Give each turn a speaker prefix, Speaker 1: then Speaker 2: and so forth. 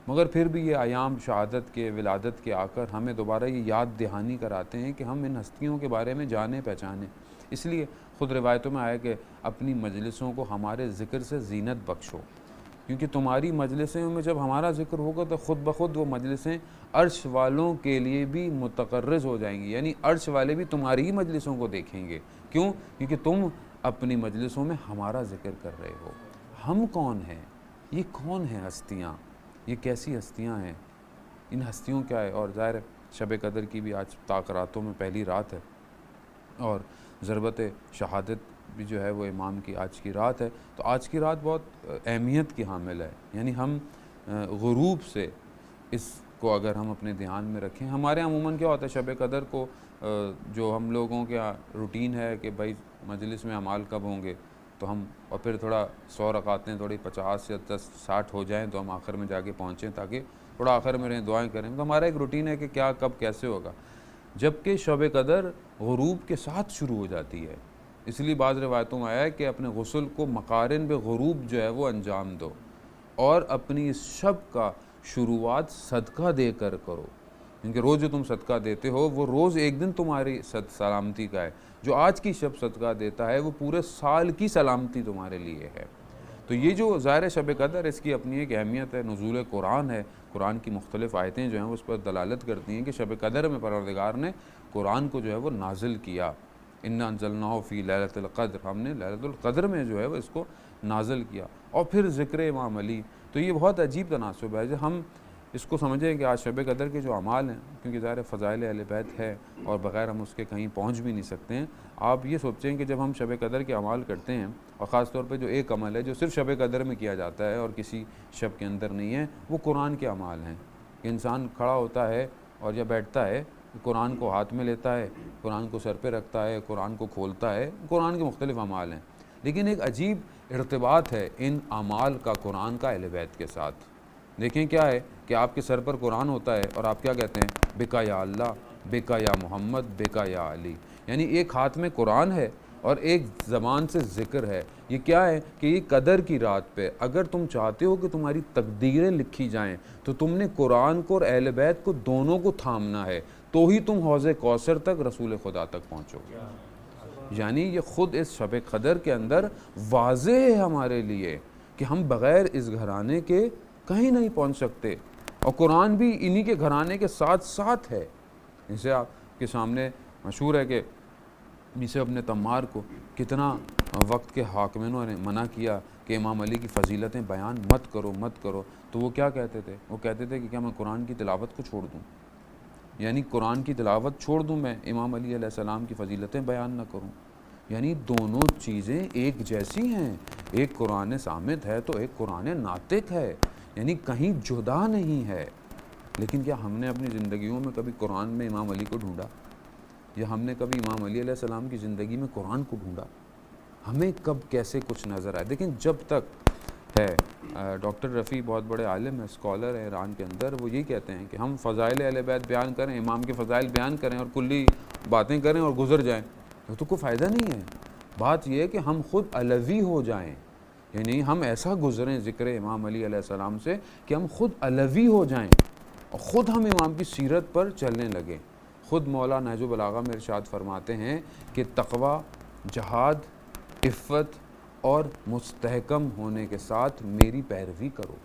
Speaker 1: मगर फिर भी ये आयाम शहादत के, विलादत के आकर हमें दोबारा ये याद दहानी कराते हैं कि हम इन हस्तियों के बारे में जाने पहचाने। इसलिए ख़ुद रिवायतों में आया कि अपनी मजलिसों को हमारे ज़िक्र से ज़ीनत बख्शो, क्योंकि तुम्हारी मजलिसें में जब हमारा ज़िक्र होगा तो ख़ुद ब खुद वो मजलिसें अर्श वालों के लिए भी मुतक़र्रिज़ हो जाएंगी, यानी अर्श वाले भी तुम्हारी ही मजलिसों को देखेंगे। क्यों? क्योंकि तुम अपनी मजलिसों में हमारा ज़िक्र कर रहे हो। हम कौन हैं? ये कौन हैं हस्तियाँ? ये कैसी हस्तियाँ हैं? इन हस्तियों क्या है? और ज़ाहिर शब कदर की भी आज ताक़रातों में पहली रात है और ज़रबत शहादत भी जो है वो इमाम की आज की रात है। तो आज की रात बहुत अहमियत की हामिल है, यानी हम गुरूब से इसको अगर हम अपने ध्यान में रखें। हमारे यहाँ अमूमन क्या होता है, शब कदर को जो हम लोगों के रूटीन है कि भाई मजलिस में अमाल कब होंगे, तो हम और फिर थोड़ा 100 रकातें थोड़ी 50 या 10 60 हो जाएं तो हम आखिर में जाके पहुँचें ताकि थोड़ा आखिर में रहें, दुआएं करें। तो हमारा एक रूटीन है कि क्या कब कैसे होगा, जबकि शब कदर गुरूब के साथ शुरू हो जाती है। इसलिए बाज़ रिवायतों में आया है कि अपने गुस्ल को मकारिन बे गुरूब जो है वो अंजाम दो और अपनी इस शब का शुरुआत सदका देकर करो, क्योंकि रोज़ जो तुम सदका देते हो वो रोज़ एक दिन तुम्हारी सलामती का है। जो आज की शब सदका देता है वो पूरे साल की सलामती तुम्हारे लिए है। तो ये जो ज़ाहिर शब कदर, इसकी अपनी एक अहमियत है। नुज़ूल कुरान है, कुरान की मुख्तलिफ़ आयतें जो हैं उस पर दलालत करती हैं कि शब कदर में परवरदिगार ने कुरान को जो है वो नाजिल किया। इन्ना अंज़लनाहु फ़ी लैलतुल क़द्र, हमने लैलतुल क़द्र में जो है वो इसको नाजिल किया। और फिर ज़िक्र इमाम अली। तो ये बहुत अजीब तनासुब है। जब हम इसको समझें कि आज शब कदर के जो अमाल हैं, क्योंकि ज़ाहिर फ़ज़ाइल अहले बैत है और बग़ैर हम उसके कहीं पहुँच भी नहीं सकते हैं। आप ये सोचें कि जब हम शब कदर के अमाल करते हैं, और ख़ास तौर पे जो एक अमल है जो सिर्फ़ शब कदर में किया जाता है और किसी शब के अंदर नहीं है, वो कुरान के अमाल हैं। कि इंसान खड़ा होता है और जब बैठता है कुरान को हाथ में लेता है, कुरान को सर पे रखता है, कुरान को खोलता है। कुरान के मुख्तलिफ़ अमाल हैं, लेकिन एक अजीब इर्तिबात है इन अमाल का कुरान का अहले बैत के साथ। देखें क्या है कि आपके सर पर कुरान होता है और आप क्या कहते हैं, बिका या अल्लाह, बिका या मोहम्मद, बिका या अली। यानी एक हाथ में कुरान है और एक ज़बान से ज़िक्र है। ये क्या है कि ये कदर की रात पे अगर तुम चाहते हो कि तुम्हारी तकदीरें लिखी जाएं तो तुमने कुरान को और अहले बैत को दोनों को थामना है, तो ही तुम हौज़े कौसर तक रसूल खुदा तक पहुँचोगे। यानी ये ख़ुद इस शब कदर के अंदर वाज़ेह है हमारे लिए कि हम बग़ैर इस घराने के कहीं नहीं पहुँच सकते, और कुरान भी इन्हीं के घराने के साथ साथ है। जैसे आपके सामने मशहूर है कि मीसे अपने तम्मार को कितना वक्त के हाकिमों ने मना किया कि इमाम अली की फ़जीलतें बयान मत करो मत करो, तो वो क्या कहते थे? वो कहते थे कि क्या मैं कुरान की तिलावत को छोड़ दूँ, यानी कुरान की तिलावत छोड़ दूँ मैं, इमाम अली अलैहिस्सलाम की फ़जीलतें बयान न करूँ। यानी दोनों चीज़ें एक जैसी हैं। एक कुरान सामित है तो एक कुरान नातिक है, यानी कहीं जुदा नहीं है। लेकिन क्या हमने अपनी ज़िंदगियों में कभी कुरान में इमाम अली को ढूंढा, या हमने कभी इमाम अली अलैहिस्सलाम की ज़िंदगी में कुरान को ढूंढा? हमें कब कैसे कुछ नज़र आए? लेकिन जब तक है डॉक्टर रफ़ी बहुत बड़े आलिम हैं, स्कॉलर हैं ईरान के अंदर, वो यही कहते हैं कि हम फ़ज़ाइल अहले बैत बयान करें, इमाम के फ़ज़ाइल बयान करें और कुल्ली बातें करें और गुज़र जाएँ तो कोई फ़ायदा नहीं है। बात यह है कि हम ख़ुद अलवी हो जाएँ, यानी हम ऐसा गुज़रें ज़िक्र इमाम अली अलैहिस्सलाम से कि हम ख़ुद अलवी हो जाएँ और ख़ुद हम इमाम की सीरत पर चलने लगें। ख़ुद मौला नहजुल बलागा में इरशाद फरमाते हैं कि तक़वा, जहाद, इफ़्फ़त और मुस्तहकम होने के साथ मेरी पैरवी करो।